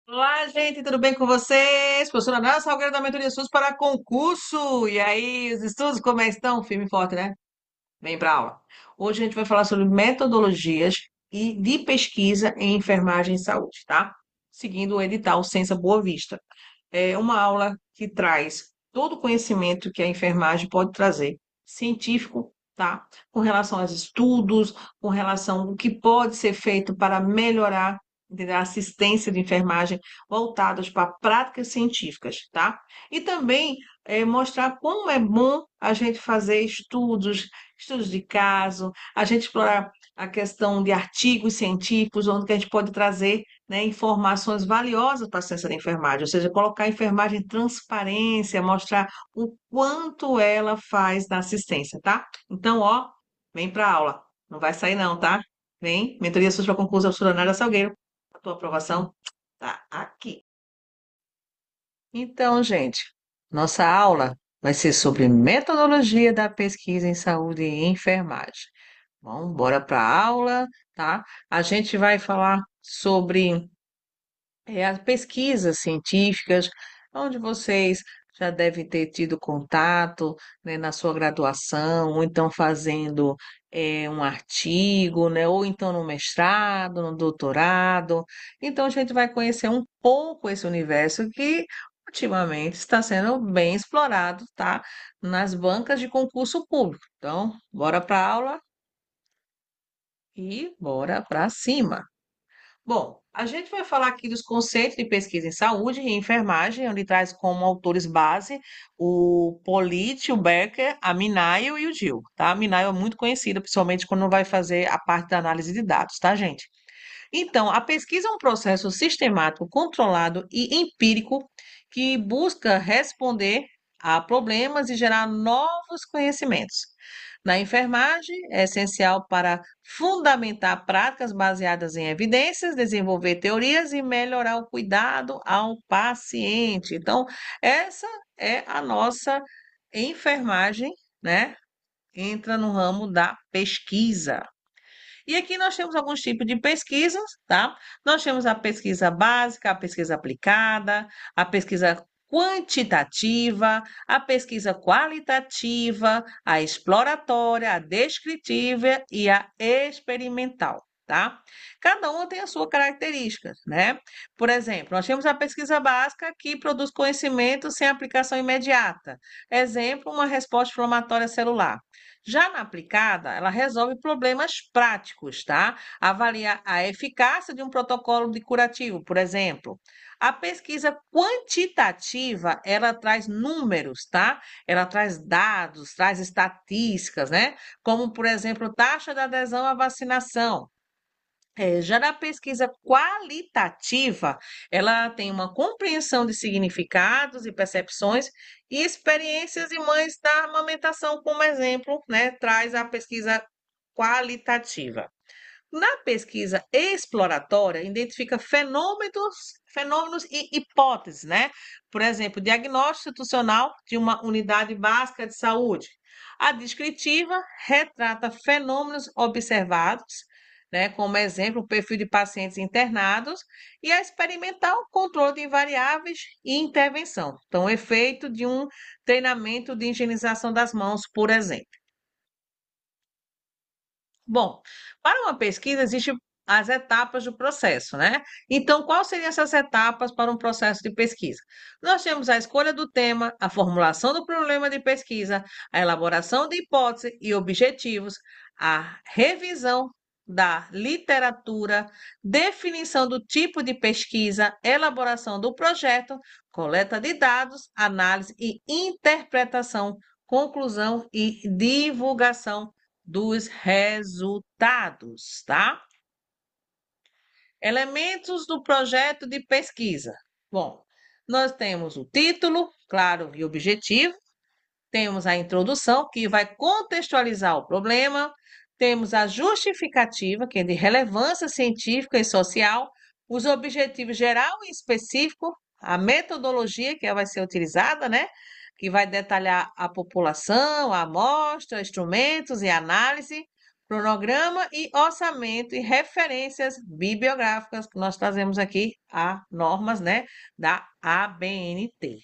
Olá, gente, tudo bem com vocês? Professora Nara Salgueiro da Mentoria SUS para concurso. E aí, os estudos como é que estão? Firme e forte, né? Vem para aula. Hoje a gente vai falar sobre metodologias e de pesquisa em enfermagem e saúde, tá? Seguindo o edital Ciência Boa Vista. É uma aula que traz todo o conhecimento que a enfermagem pode trazer, científico, tá? Com relação aos estudos, com relação ao que pode ser feito para melhorar, entendeu? A assistência de enfermagem voltadas para práticas científicas, tá? E também mostrar como é bom a gente fazer estudos de caso, a gente explorar a questão de artigos científicos, onde que a gente pode trazer, né, informações valiosas para a ciência da enfermagem, ou seja, colocar a enfermagem em transparência, mostrar o quanto ela faz na assistência, tá? Então, ó, vem para a aula. Não vai sair não, tá? Vem, Mentoria SUS para concurso, professora Nádia Salgueiro. A tua aprovação tá aqui. Então, gente, nossa aula vai ser sobre metodologia da pesquisa em saúde e enfermagem. Bom, bora para a aula, tá? A gente vai falar sobre as pesquisas científicas, onde vocês já devem ter tido contato, né, na sua graduação, ou então fazendo um artigo, né, ou então no mestrado, no doutorado. Então, a gente vai conhecer um pouco esse universo que ultimamente está sendo bem explorado, tá? Nas bancas de concurso público. Então, bora para a aula e bora para cima. Bom, a gente vai falar aqui dos conceitos de pesquisa em saúde e enfermagem, onde traz como autores base o Polite, o Becker, a Minayo e o Gil, tá? A Minayo é muito conhecida, principalmente quando vai fazer a parte da análise de dados, tá, gente? Então, a pesquisa é um processo sistemático, controlado e empírico que busca responder a problemas e gerar novos conhecimentos. Na enfermagem, é essencial para fundamentar práticas baseadas em evidências, desenvolver teorias e melhorar o cuidado ao paciente. Então, essa é a nossa enfermagem, né? Entra no ramo da pesquisa. E aqui nós temos alguns tipos de pesquisas, tá? Nós temos a pesquisa básica, a pesquisa aplicada, a pesquisa quantitativa, a pesquisa qualitativa, a exploratória, a descritiva e a experimental, tá? Cada uma tem a sua característica, né? Por exemplo, nós temos a pesquisa básica que produz conhecimento sem aplicação imediata. Exemplo, uma resposta inflamatória celular. Já na aplicada, ela resolve problemas práticos, tá? Avalia a eficácia de um protocolo de curativo, por exemplo. A pesquisa quantitativa, ela traz números, tá? Ela traz dados, traz estatísticas, né? Como, por exemplo, taxa de adesão à vacinação. Já na pesquisa qualitativa, ela tem uma compreensão de significados e percepções e experiências de mães da amamentação, como exemplo, né, traz a pesquisa qualitativa. Na pesquisa exploratória, identifica fenômenos e hipóteses, né? Por exemplo, diagnóstico institucional de uma unidade básica de saúde. A descritiva retrata fenômenos observados, né? Como exemplo, o perfil de pacientes internados, e a experimental, controle de variáveis e intervenção. Então, o efeito de um treinamento de higienização das mãos, por exemplo. Bom, para uma pesquisa existem as etapas do processo, né? Então, quais seriam essas etapas para um processo de pesquisa? Nós temos a escolha do tema, a formulação do problema de pesquisa, a elaboração de hipóteses e objetivos, a revisão da literatura, definição do tipo de pesquisa, elaboração do projeto, coleta de dados, análise e interpretação, conclusão e divulgação dos resultados, tá? Elementos do projeto de pesquisa. Bom, nós temos o título, claro e objetivo, temos a introdução, que vai contextualizar o problema, temos a justificativa, que é de relevância científica e social, os objetivos geral e específico, a metodologia que vai ser utilizada, né? Que vai detalhar a população, a amostra, instrumentos e análise, cronograma e orçamento e referências bibliográficas que nós trazemos aqui a normas, né, da ABNT.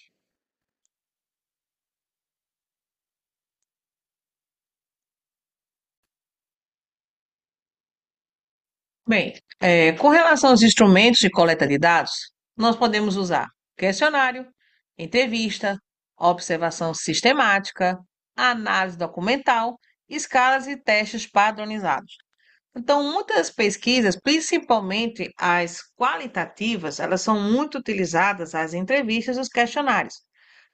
Bem, com relação aos instrumentos de coleta de dados, nós podemos usar questionário, entrevista, observação sistemática, análise documental, escalas e testes padronizados. Então, muitas pesquisas, principalmente as qualitativas, elas são muito utilizadas as entrevistas e os questionários,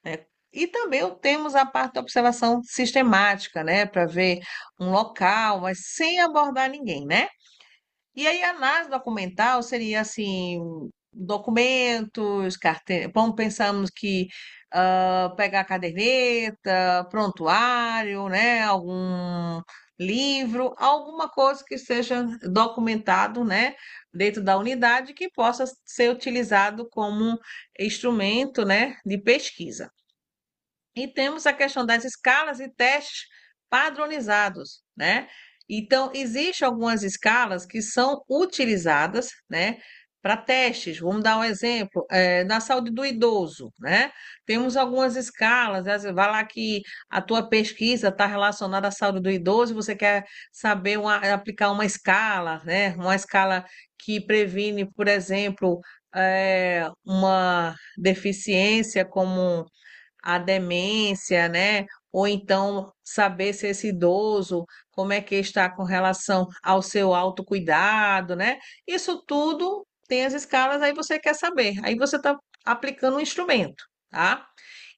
né? E também temos a parte da observação sistemática, né, para ver um local, mas sem abordar ninguém, né? E aí, a análise documental seria assim, documentos, carteira. Vamos pensamos que pegar caderneta, prontuário, né? Algum livro, alguma coisa que seja documentado, né? Dentro da unidade que possa ser utilizado como instrumento, né? De pesquisa. E temos a questão das escalas e testes padronizados, né? Então, existem algumas escalas que são utilizadas, né, para testes. Vamos dar um exemplo, na saúde do idoso, né? Temos algumas escalas, vai lá que a tua pesquisa está relacionada à saúde do idoso e você quer saber aplicar uma escala, né? Uma escala que previne, por exemplo, uma deficiência como a demência, né? Ou então saber se esse idoso, como é que está com relação ao seu autocuidado, né? Isso tudo tem as escalas, aí você quer saber. Aí você está aplicando um instrumento, tá?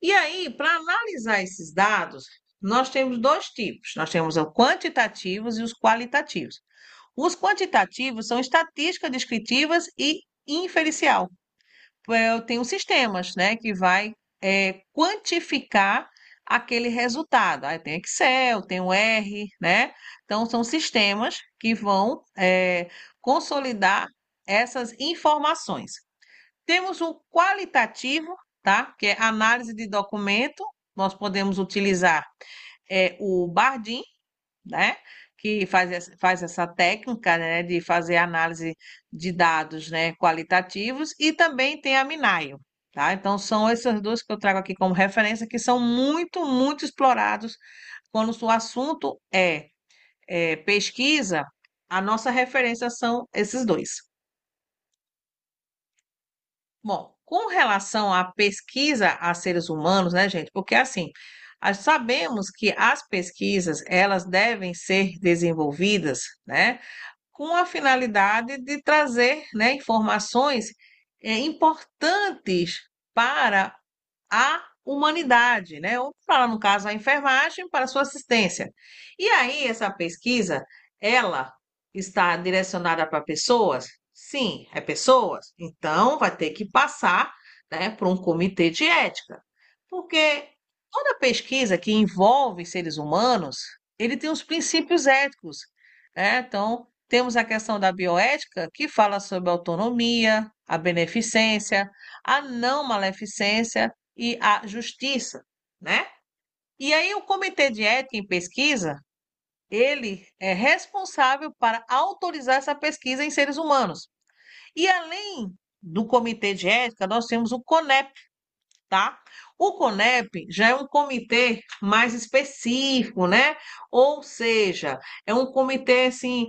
E aí, para analisar esses dados, nós temos dois tipos. Nós temos os quantitativos e os qualitativos. Os quantitativos são estatísticas descritivas e inferencial. Eu tenho sistemas, né, que vai quantificar aquele resultado. Aí tem Excel, tem o R, né? Então, são sistemas que vão consolidar essas informações. Temos o qualitativo, tá? Que é análise de documento. Nós podemos utilizar o Bardim, né? Que faz essa técnica, né, de fazer análise de dados, né, qualitativos, e também tem a Minaio, tá? Então, são essas duas que eu trago aqui como referência, que são muito, muito explorados quando o assunto é pesquisa, a nossa referência são esses dois. Bom, com relação à pesquisa a seres humanos, né, gente? Porque assim, sabemos que as pesquisas, elas devem ser desenvolvidas, né, com a finalidade de trazer, né, informações importantes para a humanidade, né? Ou para, no caso, a enfermagem, para a sua assistência. E aí, essa pesquisa, ela está direcionada para pessoas? Sim, é pessoas. Então, vai ter que passar, né, por um comitê de ética. Porque toda pesquisa que envolve seres humanos, ele tem os princípios éticos, né? Então, temos a questão da bioética, que fala sobre a autonomia, a beneficência, a não maleficência e a justiça, né? E aí o Comitê de Ética em Pesquisa, ele é responsável para autorizar essa pesquisa em seres humanos. E além do Comitê de Ética, nós temos o CONEP, tá? O CONEP já é um comitê mais específico, né? Ou seja, é um comitê assim,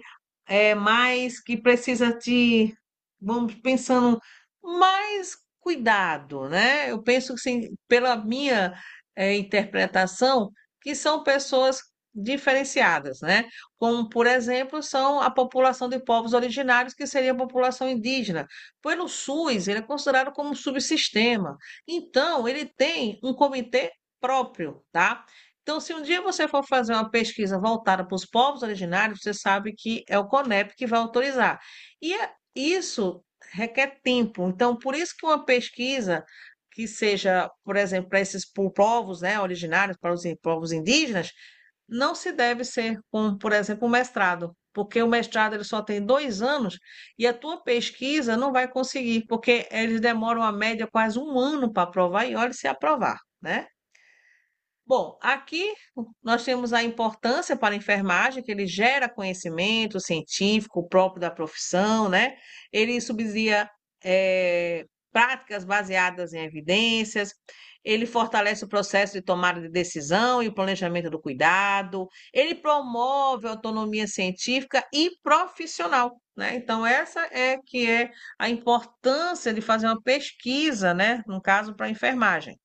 mais que precisa de, vamos pensando, mais cuidado, né? Eu penso assim, pela minha interpretação, que são pessoas diferenciadas, né? Como, por exemplo, são a população de povos originários, que seria a população indígena. Pelo SUS, ele é considerado como um subsistema. Então, ele tem um comitê próprio, tá? Então, se um dia você for fazer uma pesquisa voltada para os povos originários, você sabe que é o CONEP que vai autorizar. E isso requer tempo. Então, por isso que uma pesquisa que seja, por exemplo, para esses povos, né, originários, para os povos indígenas, não se deve ser como, por exemplo, um mestrado, porque o mestrado ele só tem 2 anos e a tua pesquisa não vai conseguir, porque eles demoram a média quase um ano para aprovar e olha se aprovar, né? Bom, aqui nós temos a importância para a enfermagem, que ele gera conhecimento científico próprio da profissão, né? Ele subsidia práticas baseadas em evidências, ele fortalece o processo de tomada de decisão e o planejamento do cuidado, ele promove a autonomia científica e profissional, né? Então, essa é que é a importância de fazer uma pesquisa, né? No caso, para a enfermagem.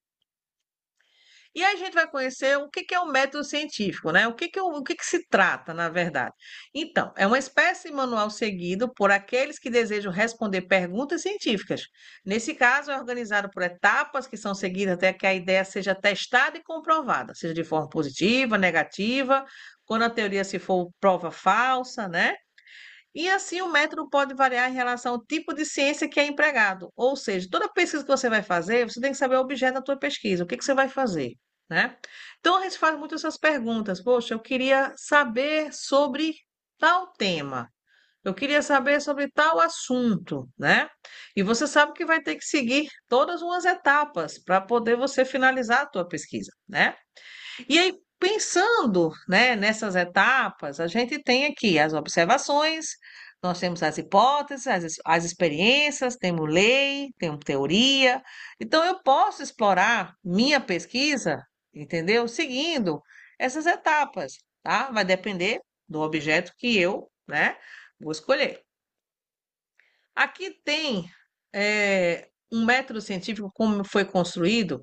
E aí a gente vai conhecer o que que é o método científico, né? O que que se trata, na verdade. Então, é uma espécie de manual seguido por aqueles que desejam responder perguntas científicas. Nesse caso, é organizado por etapas que são seguidas até que a ideia seja testada e comprovada, seja de forma positiva, negativa, quando a teoria se for prova falsa, né? E assim o método pode variar em relação ao tipo de ciência que é empregado. Ou seja, toda pesquisa que você vai fazer, você tem que saber o objeto da tua pesquisa, o que que você vai fazer, né? Então a gente faz muito essas perguntas. Poxa, eu queria saber sobre tal tema. Eu queria saber sobre tal assunto, né? E você sabe que vai ter que seguir todas umas etapas para poder você finalizar a tua pesquisa, né? E aí, pensando, né, nessas etapas, a gente tem aqui as observações, nós temos as hipóteses, as experiências, temos lei, temos teoria. Então, eu posso explorar minha pesquisa, entendeu? Seguindo essas etapas, tá? Vai depender do objeto que eu, né, vou escolher. Aqui tem um método científico como foi construído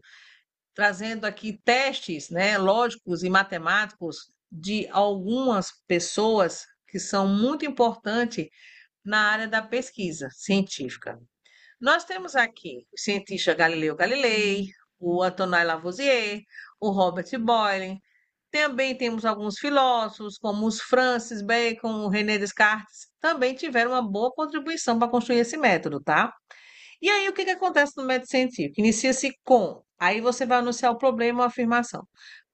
trazendo aqui testes, né, lógicos e matemáticos de algumas pessoas que são muito importantes na área da pesquisa científica. Nós temos aqui o cientista Galileu Galilei, o Antonin Lavoisier, o Robert Boyle. Também temos alguns filósofos, como os Francis Bacon, o René Descartes, também tiveram uma boa contribuição para construir esse método, tá? E aí, o que que acontece no método científico? Inicia-se com, aí você vai anunciar o problema ou a afirmação.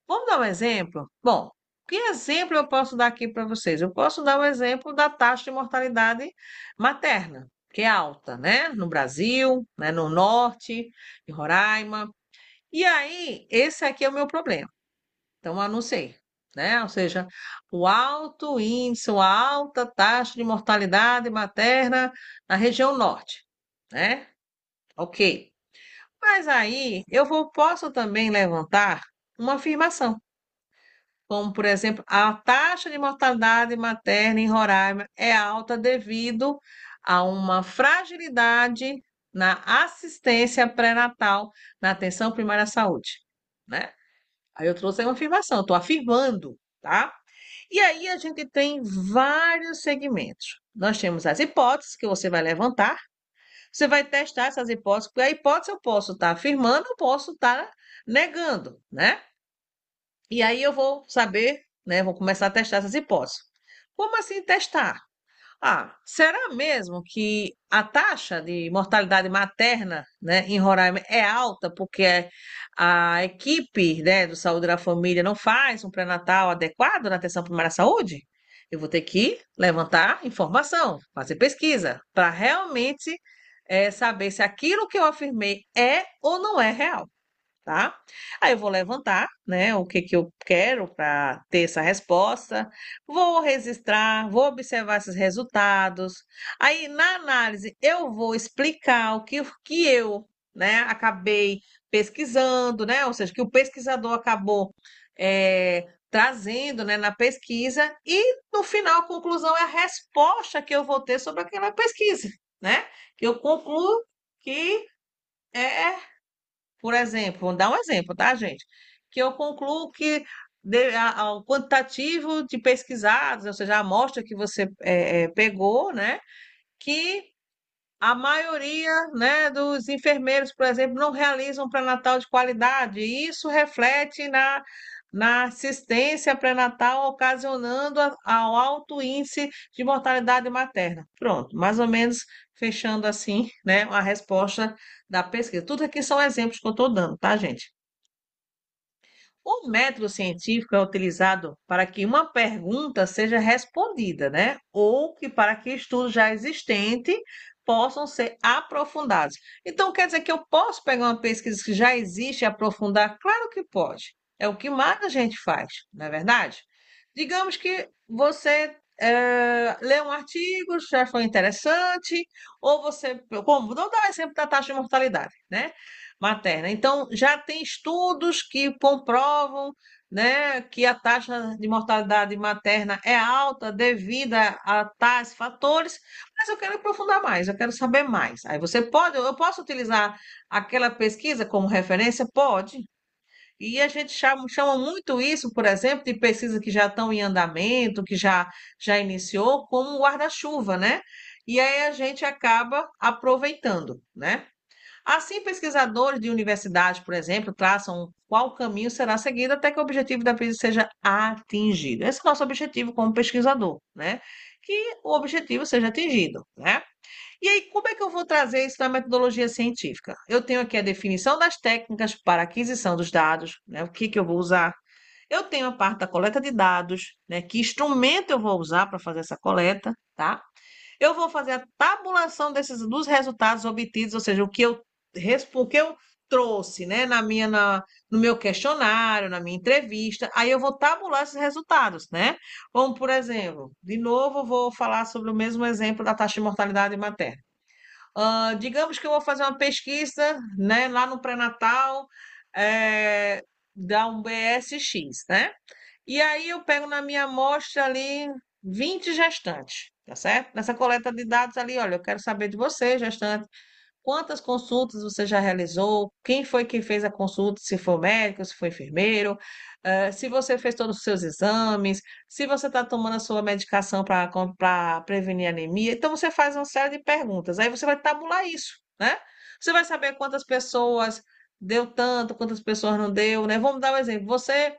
Vamos dar um exemplo? Bom, que exemplo eu posso dar aqui para vocês? Eu posso dar o exemplo da taxa de mortalidade materna, que é alta, né? No Brasil, né? No norte, em Roraima. E aí, esse aqui é o meu problema. Então, eu anunciei, né? Ou seja, o alto índice, a alta taxa de mortalidade materna na região norte, né? Ok. Mas aí posso também levantar uma afirmação, como por exemplo, a taxa de mortalidade materna em Roraima é alta devido a uma fragilidade na assistência pré-natal na atenção primária à saúde, né? Aí eu trouxe aí uma afirmação, estou afirmando, tá? E aí a gente tem vários segmentos. Nós temos as hipóteses que você vai levantar, você vai testar essas hipóteses, porque a hipótese eu posso estar afirmando, eu posso estar negando, né? E aí eu vou saber, né? Vou começar a testar essas hipóteses. Como assim testar? Ah, será mesmo que a taxa de mortalidade materna, né, em Roraima é alta porque a equipe, né, do Saúde da Família não faz um pré-natal adequado na atenção primária à saúde? Eu vou ter que levantar informação, fazer pesquisa, para realmente saber se aquilo que eu afirmei é ou não é real, tá? Aí eu vou levantar, né, o que que eu quero para ter essa resposta, vou registrar, vou observar esses resultados. Aí na análise eu vou explicar o que eu, né, acabei pesquisando, né, ou seja, que o pesquisador acabou trazendo, né, na pesquisa e no final a conclusão é a resposta que eu vou ter sobre aquela pesquisa, né? Que eu concluo que é por exemplo, vou dar um exemplo, tá, gente? Que eu concluo que o quantitativo de pesquisados, ou seja, a amostra que você pegou, né, que a maioria, né, dos enfermeiros, por exemplo, não realizam pré-natal de qualidade, e isso reflete na assistência pré-natal, ocasionando ao alto índice de mortalidade materna. Pronto, mais ou menos fechando assim, né, a resposta da pesquisa. Tudo aqui são exemplos que eu estou dando, tá, gente? O método científico é utilizado para que uma pergunta seja respondida, né? Ou que para que estudos já existentes possam ser aprofundados. Então, quer dizer que eu posso pegar uma pesquisa que já existe e aprofundar? Claro que pode. É o que mais a gente faz, não é verdade? Digamos que você lê um artigo, já foi interessante, ou você, como, vou dar o exemplo da taxa de mortalidade, né, materna. Então, já tem estudos que comprovam, né, que a taxa de mortalidade materna é alta devido a tais fatores, mas eu quero aprofundar mais, eu quero saber mais. Aí você pode, eu posso utilizar aquela pesquisa como referência? Pode. E a gente chama muito isso, por exemplo, de pesquisas que já estão em andamento, que já iniciou, como um guarda-chuva, né? E aí a gente acaba aproveitando, né? Assim, pesquisadores de universidade, por exemplo, traçam qual caminho será seguido até que o objetivo da pesquisa seja atingido. Esse é o nosso objetivo como pesquisador, né? Que o objetivo seja atingido, né? E aí, como é que eu vou trazer isso na metodologia científica? Eu tenho aqui a definição das técnicas para aquisição dos dados, né? O que que eu vou usar? Eu tenho a parte da coleta de dados, né? Que instrumento eu vou usar para fazer essa coleta, tá? Eu vou fazer a tabulação dos resultados obtidos, ou seja, o que eu trouxe, né, no meu questionário, na minha entrevista. Aí eu vou tabular esses resultados, né? Como, por exemplo, de novo, eu vou falar sobre o mesmo exemplo da taxa de mortalidade materna. Digamos que eu vou fazer uma pesquisa, né, lá no pré-natal, da um BSX, né? E aí eu pego na minha amostra ali 20 gestantes, tá certo? Nessa coleta de dados ali, olha, eu quero saber de você, gestante, quantas consultas você já realizou, quem foi que fez a consulta, se foi médico, se foi enfermeiro, se você fez todos os seus exames, se você está tomando a sua medicação para prevenir anemia. Então você faz uma série de perguntas, aí você vai tabular isso, né? Você vai saber quantas pessoas deu tanto, quantas pessoas não deu, né? Vamos dar um exemplo. Você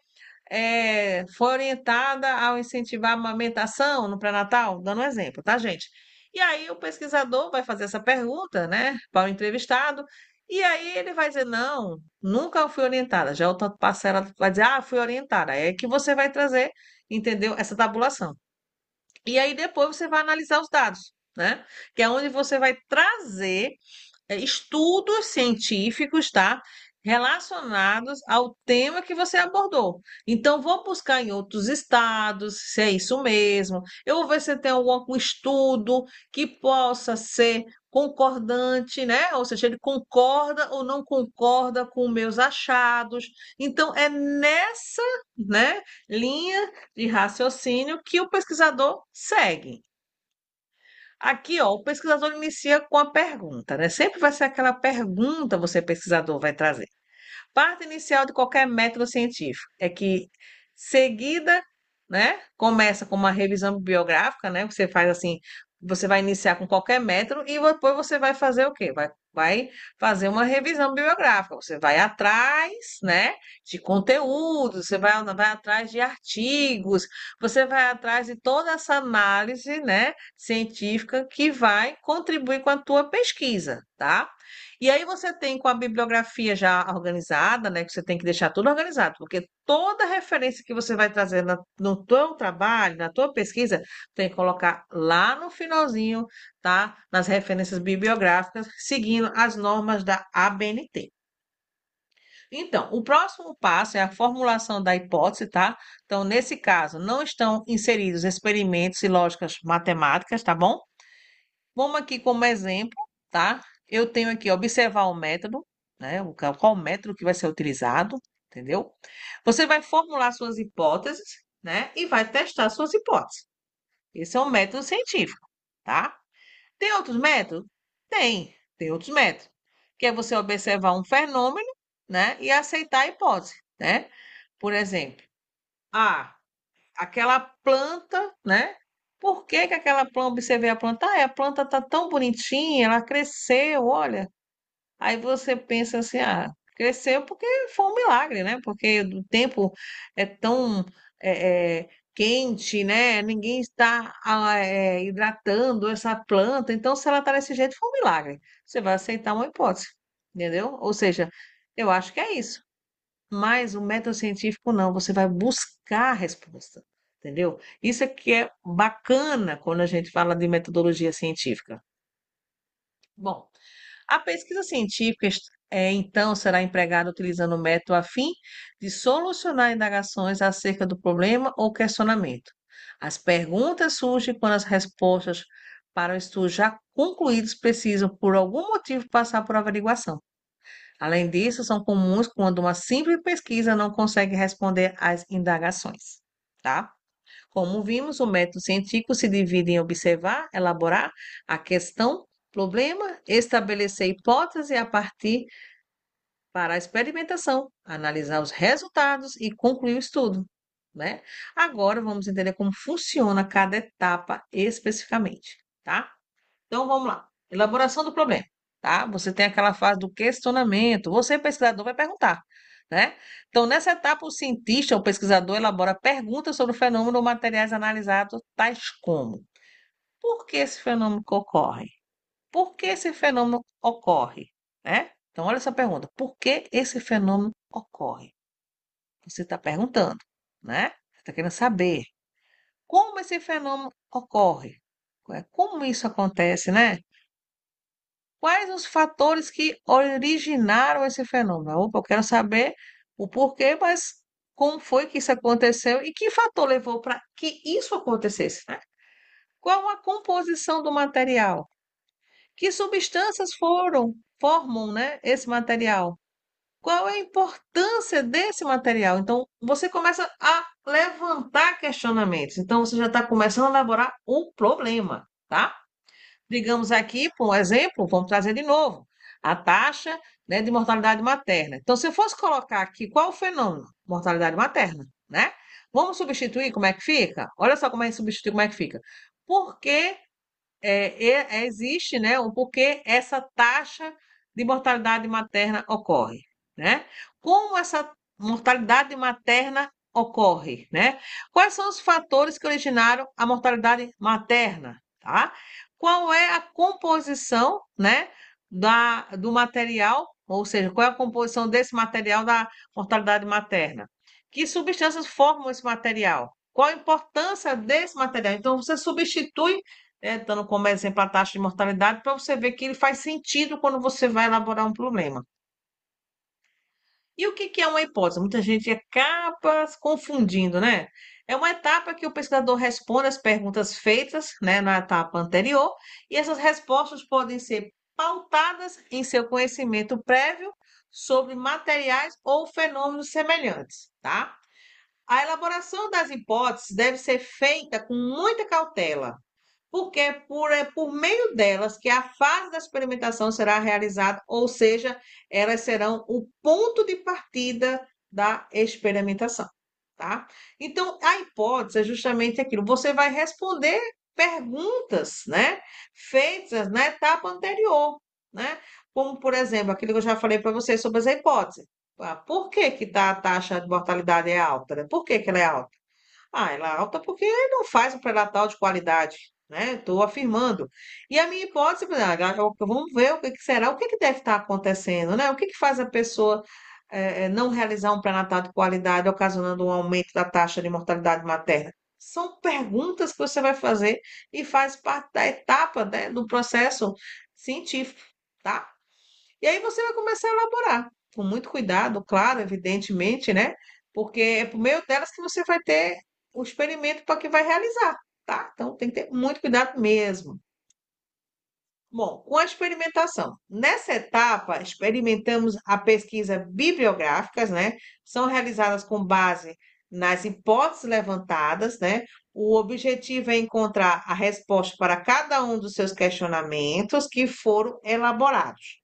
foi orientada ao incentivar a amamentação no pré-natal, dando um exemplo, tá, gente? E aí o pesquisador vai fazer essa pergunta, né, para o entrevistado, e aí ele vai dizer, não, nunca fui orientada. Já outra parcela vai dizer, ah, fui orientada. É que você vai trazer, entendeu? Essa tabulação. E aí depois você vai analisar os dados, né? Que é onde você vai trazer estudos científicos, tá? Relacionados ao tema que você abordou. Então, vou buscar em outros estados, se é isso mesmo. Eu vou ver se tem algum estudo que possa ser concordante, né? Ou seja, ele concorda ou não concorda com meus achados. Então, é nessa, né, linha de raciocínio que o pesquisador segue. Aqui, ó, o pesquisador inicia com a pergunta, né? Sempre vai ser aquela pergunta você, pesquisador, vai trazer. Parte inicial de qualquer método científico é que, seguida, né, começa com uma revisão bibliográfica, né? Você faz assim, você vai iniciar com qualquer método e depois você vai fazer o quê? Vai fazer uma revisão bibliográfica. Você vai atrás, né, de conteúdos, você vai atrás de artigos, você vai atrás de toda essa análise, né, científica que vai contribuir com a tua pesquisa, tá? E aí você tem com a bibliografia já organizada, né? Que você tem que deixar tudo organizado, porque toda referência que você vai trazer no teu trabalho, na tua pesquisa, tem que colocar lá no finalzinho, tá? Nas referências bibliográficas, seguindo as normas da ABNT. Então, o próximo passo é a formulação da hipótese, tá? Então, nesse caso, não estão inseridos experimentos e lógicas matemáticas, tá bom? Vamos aqui como exemplo, tá? Eu tenho aqui observar o método, né? Qual método que vai ser utilizado, entendeu? Você vai formular suas hipóteses, né? E vai testar suas hipóteses. Esse é um método científico, tá? Tem outros métodos? Tem outros métodos. Que é você observar um fenômeno, né? E aceitar a hipótese, né? Por exemplo, ah, aquela planta, né? Por que que aquela planta, observei a planta, a planta tá tão bonitinha, ela cresceu, olha. Aí você pensa assim, cresceu porque foi um milagre, né? Porque o tempo é tão quente, né? Ninguém está hidratando essa planta, então se ela está desse jeito, foi um milagre. Você vai aceitar uma hipótese, entendeu? Ou seja, eu acho que é isso. Mas o método científico não, você vai buscar a resposta, entendeu? Isso é que é bacana quando a gente fala de metodologia científica. Bom, a pesquisa científica Então será empregado utilizando o método a fim de solucionar indagações acerca do problema ou questionamento. As perguntas surgem quando as respostas para o estudo já concluídos precisam, por algum motivo, passar por averiguação. Além disso, são comuns quando uma simples pesquisa não consegue responder às indagações, tá? Como vimos, o método científico se divide em observar, elaborar a questão, problema, estabelecer hipótese a partir para a experimentação, analisar os resultados e concluir o estudo, né? Agora vamos entender como funciona cada etapa especificamente, tá? Então vamos lá. Elaboração do problema, tá? Você tem aquela fase do questionamento. Você, pesquisador, vai perguntar, né? Então, nessa etapa, o cientista ou pesquisador elabora perguntas sobre o fenômeno ou materiais analisados, tais como: por que esse fenômeno ocorre? Por que esse fenômeno ocorre? Né? Então, olha essa pergunta: por que esse fenômeno ocorre? Você está perguntando, né? Você está querendo saber como esse fenômeno ocorre. Como isso acontece, né? Quais os fatores que originaram esse fenômeno? Opa, eu quero saber o porquê, mas como foi que isso aconteceu e que fator levou para que isso acontecesse, né? Qual a composição do material? Que substâncias formam, né, esse material? Qual é a importância desse material? Então, você começa a levantar questionamentos. Então, você já está começando a elaborar um problema, tá? Digamos aqui, por um exemplo, vamos trazer de novo, a taxa, né, de mortalidade materna. Então, se eu fosse colocar aqui qual o fenômeno? Mortalidade materna, né? Vamos substituir, como é que fica? Olha só como é que substituir, como é que fica. Porque existe, né, o porquê essa taxa de mortalidade materna ocorre, né? Como essa mortalidade materna ocorre, né? Quais são os fatores que originaram a mortalidade materna, tá? Qual é a composição, né, do material, ou seja, qual é a composição desse material da mortalidade materna? Que substâncias formam esse material? Qual a importância desse material? Então, você substitui, né, dando como exemplo a taxa de mortalidade, para você ver que ele faz sentido quando você vai elaborar um problema. E o que que é uma hipótese? Muita gente acaba se confundindo, né? É uma etapa que o pesquisador responde às perguntas feitas, né, na etapa anterior, e essas respostas podem ser pautadas em seu conhecimento prévio sobre materiais ou fenômenos semelhantes, tá? A elaboração das hipóteses deve ser feita com muita cautela, porque é por meio delas que a fase da experimentação será realizada, ou seja, elas serão o ponto de partida da experimentação, tá? Então, a hipótese é justamente aquilo. Você vai responder perguntas, né, feitas na etapa anterior, né? Como, por exemplo, aquilo que eu já falei para você sobre as hipóteses. Por que que a taxa de mortalidade é alta, né? Por que que ela é alta? Ela é alta porque não faz um pré-natal de qualidade, né? Estou afirmando. E a minha hipótese, vamos ver o que que será, o que que deve estar acontecendo, né? O que que faz a pessoa não realizar um pré-natal de qualidade, ocasionando um aumento da taxa de mortalidade materna? São perguntas que você vai fazer e faz parte da etapa, né, do processo científico, tá? E aí você vai começar a elaborar, com muito cuidado, claro, evidentemente, né? Porque é por meio delas que você vai ter o experimento para que vai realizar, tá? Então tem que ter muito cuidado mesmo. Bom, com a experimentação. Nessa etapa, experimentamos a pesquisa bibliográficas, né? São realizadas com base nas hipóteses levantadas, né? O objetivo é encontrar a resposta para cada um dos seus questionamentos que foram elaborados.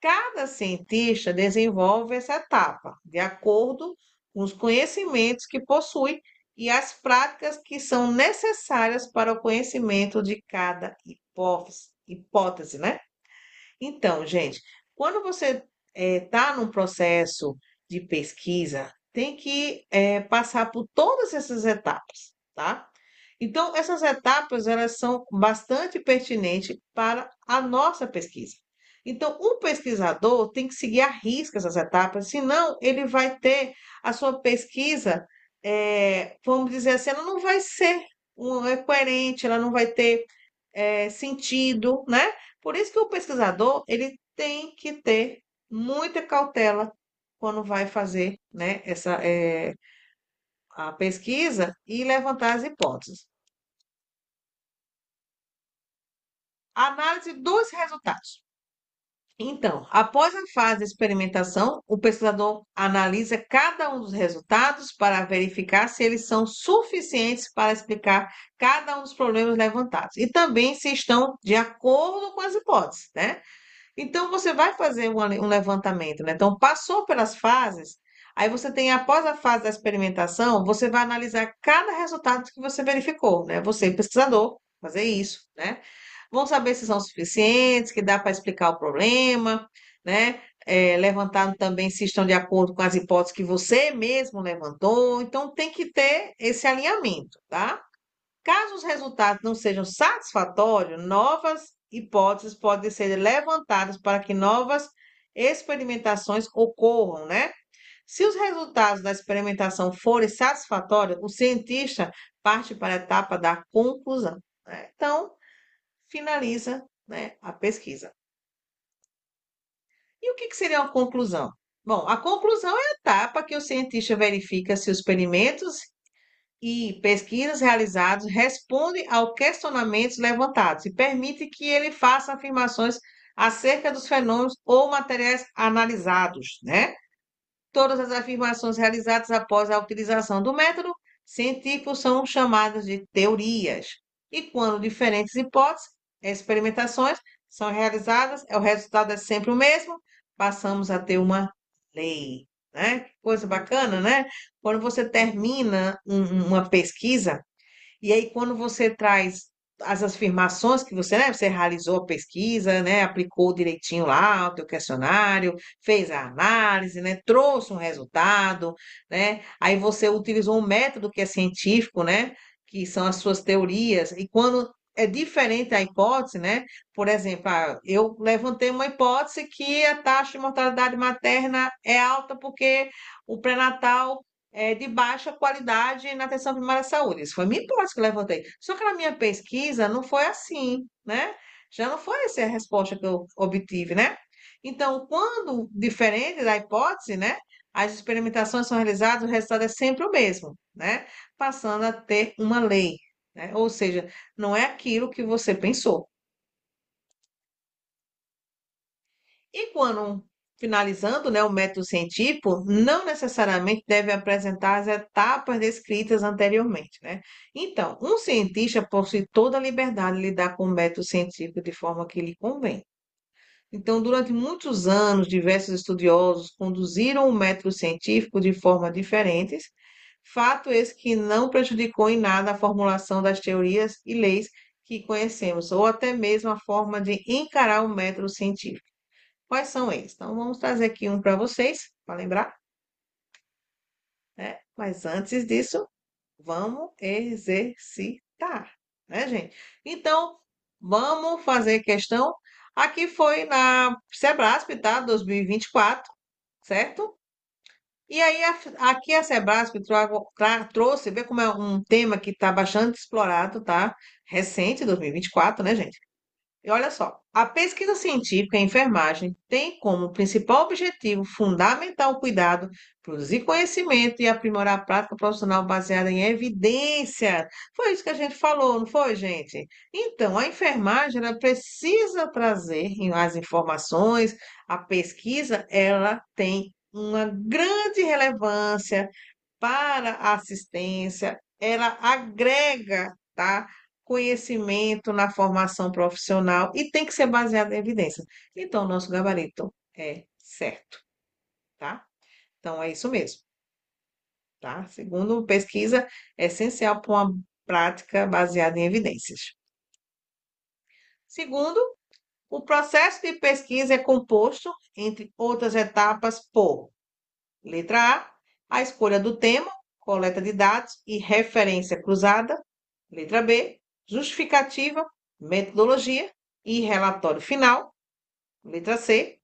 Cada cientista desenvolve essa etapa de acordo com os conhecimentos que possui e as práticas que são necessárias para o conhecimento de cada hipótese, né? Então, gente, quando você está num processo de pesquisa, tem que passar por todas essas etapas, tá? Então, essas etapas, elas são bastante pertinentes para a nossa pesquisa. Então, o pesquisador tem que seguir à risca essas etapas, senão ele vai ter a sua pesquisa, vamos dizer assim, ela não vai ser coerente, ela não vai ter sentido, né? Por isso que o pesquisador ele tem que ter muita cautela quando vai fazer, né, a pesquisa e levantar as hipóteses. Análise dos resultados. Então, após a fase de experimentação, o pesquisador analisa cada um dos resultados para verificar se eles são suficientes para explicar cada um dos problemas levantados e também se estão de acordo com as hipóteses, né? Então, você vai fazer um levantamento, né? Então, passou pelas fases, aí você tem, após a fase da experimentação, você vai analisar cada resultado que você verificou, né? Você, pesquisador, fazer isso, né? Vão saber se são suficientes, que dá para explicar o problema, né? Levantando também se estão de acordo com as hipóteses que você mesmo levantou. Então, tem que ter esse alinhamento, tá? Caso os resultados não sejam satisfatórios, novas hipóteses podem ser levantadas para que novas experimentações ocorram, né? Se os resultados da experimentação forem satisfatórios, o cientista parte para a etapa da conclusão, né? Então, finaliza, né, a pesquisa. E o que seria uma conclusão? Bom, a conclusão é a etapa que o cientista verifica se os experimentos e pesquisas realizadas respondem aos questionamentos levantados e permite que ele faça afirmações acerca dos fenômenos ou materiais analisados, né? Todas as afirmações realizadas após a utilização do método científico são chamadas de teorias. E quando diferentes hipóteses, experimentações são realizadas, o resultado é sempre o mesmo, passamos a ter uma lei, né? Que coisa bacana, né? Quando você termina uma pesquisa, e aí, quando você traz as afirmações que você, né, você realizou a pesquisa, né, aplicou direitinho lá o teu questionário, fez a análise, né, trouxe um resultado, né, aí você utilizou um método que é científico, né, que são as suas teorias, e quando é diferente a hipótese, né, por exemplo, eu levantei uma hipótese que a taxa de mortalidade materna é alta porque o pré-natal de baixa qualidade na atenção primária à saúde. Isso foi minha hipótese que eu levantei. Só que na minha pesquisa não foi assim, né? Já não foi essa a resposta que eu obtive, né? Então, quando diferente da hipótese, né? As experimentações são realizadas, o resultado é sempre o mesmo, né? Passando a ter uma lei, né? Ou seja, não é aquilo que você pensou. E quando finalizando, né, o método científico, não necessariamente deve apresentar as etapas descritas anteriormente, né? Então, um cientista possui toda a liberdade de lidar com o método científico de forma que lhe convém. Então, durante muitos anos, diversos estudiosos conduziram o método científico de forma diferentes, fato esse que não prejudicou em nada a formulação das teorias e leis que conhecemos, ou até mesmo a forma de encarar o método científico. Quais são eles? Então, vamos trazer aqui um para vocês, para lembrar, né? Mas antes disso, vamos exercitar, né, gente? Então, vamos fazer questão. Aqui foi na Sebrasp, tá? 2024, certo? E aí, aqui a Sebrasp trouxe, vê como é um tema que está bastante explorado, tá? Recente, 2024, né, gente? E olha só, a pesquisa científica em enfermagem tem como principal objetivo fundamentar o cuidado, produzir conhecimento e aprimorar a prática profissional baseada em evidência. Foi isso que a gente falou, não foi, gente? Então, a enfermagem ela precisa trazer as informações, a pesquisa ela tem uma grande relevância para a assistência, ela agrega, tá? Conhecimento na formação profissional e tem que ser baseado em evidências. Então, nosso gabarito é certo, tá? Então, é isso mesmo, tá? Segundo pesquisa, é essencial para uma prática baseada em evidências. Segundo, o processo de pesquisa é composto, entre outras etapas, por letra A escolha do tema, coleta de dados e referência cruzada. Letra B, justificativa, metodologia e relatório final. Letra C,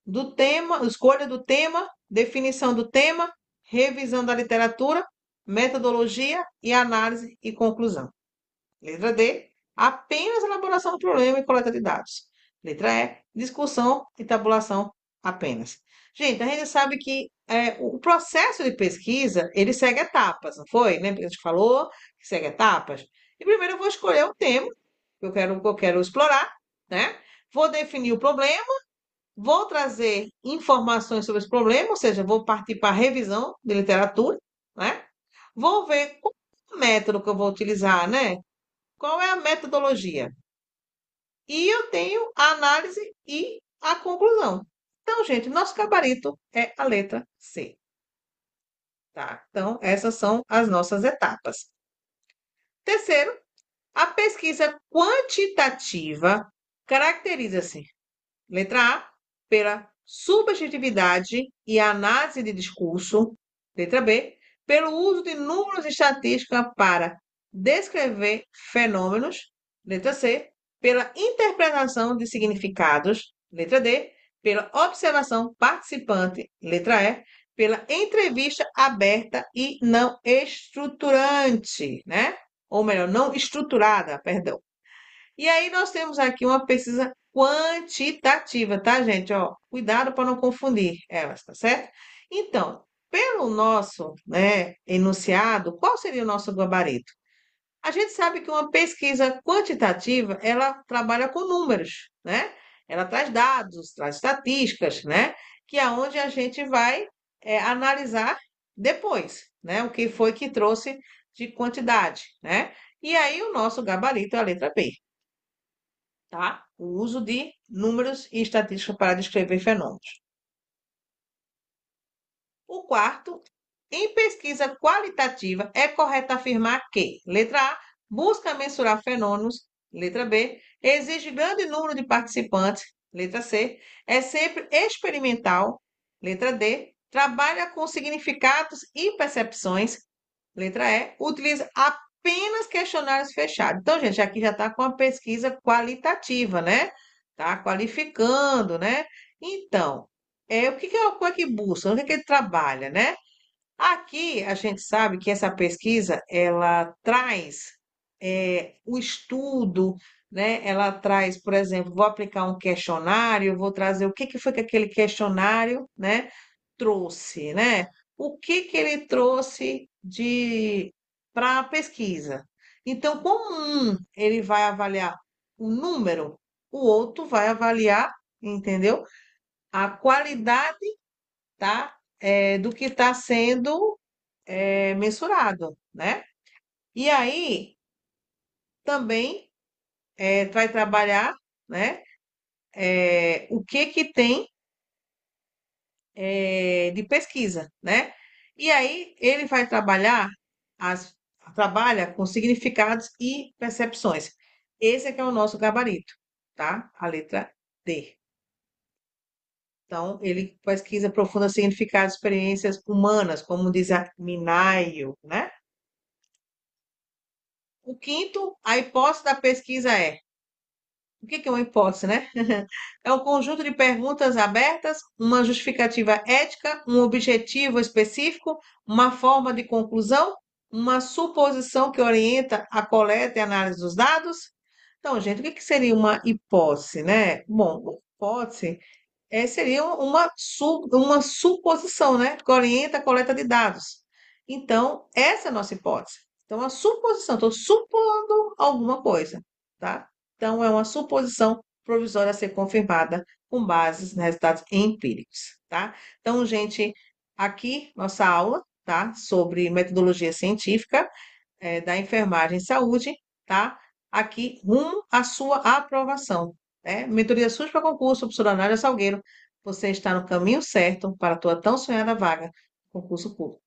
do tema, escolha do tema, definição do tema, revisão da literatura, metodologia e análise e conclusão. Letra D, apenas elaboração do problema e coleta de dados. Letra E, discussão e tabulação apenas. Gente, a gente sabe que o processo de pesquisa, ele segue etapas, não foi? Lembra que a gente falou que segue etapas? E primeiro eu vou escolher o tema que eu quero explorar, né? Vou definir o problema, vou trazer informações sobre esse problema, ou seja, vou partir para a revisão de literatura, né? Vou ver qual é o método que eu vou utilizar, né? Qual é a metodologia? E eu tenho a análise e a conclusão. Então, gente, nosso gabarito é a letra C, tá? Então, essas são as nossas etapas. Terceiro, a pesquisa quantitativa caracteriza-se, letra A, pela subjetividade e análise de discurso. Letra B, pelo uso de números e estatística para descrever fenômenos. Letra C, pela interpretação de significados. Letra D, pela observação participante. Letra E, pela entrevista aberta e não estruturante, né? Ou melhor, não estruturada, perdão. E aí nós temos aqui uma pesquisa quantitativa, tá, gente? Ó, cuidado para não confundir elas, tá certo? Então, pelo nosso, né, enunciado, qual seria o nosso gabarito? A gente sabe que uma pesquisa quantitativa, ela trabalha com números, né? Ela traz dados, traz estatísticas, né? Que é onde a gente vai analisar depois, né? O que foi que trouxe de quantidade, né? E aí o nosso gabarito é a letra B, tá? O uso de números e estatísticas para descrever fenômenos. O quarto, em pesquisa qualitativa, é correto afirmar que, letra A, busca mensurar fenômenos, letra B, exige grande número de participantes, letra C, é sempre experimental, letra D, trabalha com significados e percepções, letra E, utiliza apenas questionários fechados. Então, gente, aqui já está com a pesquisa qualitativa, né? Tá qualificando, né? Então, o que busca? O que ele trabalha, né? Aqui a gente sabe que essa pesquisa ela traz o estudo, né? Ela traz, por exemplo, vou aplicar um questionário, vou trazer o que foi que aquele questionário, né, trouxe, né? O que ele trouxe de para a pesquisa. Então, como ele vai avaliar o número, o outro vai avaliar, entendeu? A qualidade, tá? Do que está sendo mensurado, né? E aí também vai trabalhar, né? O que que tem de pesquisa, né? E aí ele vai as, trabalha com significados e percepções. Esse é que é o nosso gabarito, tá? A letra D. Então, ele pesquisa profunda significados e experiências humanas, como diz a Minayo, né? O quinto, a hipótese da pesquisa é: o que é uma hipótese, né? É um conjunto de perguntas abertas, uma justificativa ética, um objetivo específico, uma forma de conclusão, uma suposição que orienta a coleta e análise dos dados. Então, gente, o que seria uma hipótese, né? Bom, uma hipótese seria uma suposição, né? Que orienta a coleta de dados. Então, essa é a nossa hipótese. Então, a suposição, estou supondo alguma coisa, tá? Então, é uma suposição provisória a ser confirmada com bases em resultados empíricos, tá? Então, gente, aqui nossa aula, tá? Sobre metodologia científica da enfermagem e saúde, tá? Aqui, rumo à sua aprovação, né? Mentoria SUS para concurso, professora Nádia Salgueiro. Você está no caminho certo para a tua tão sonhada vaga, concurso público.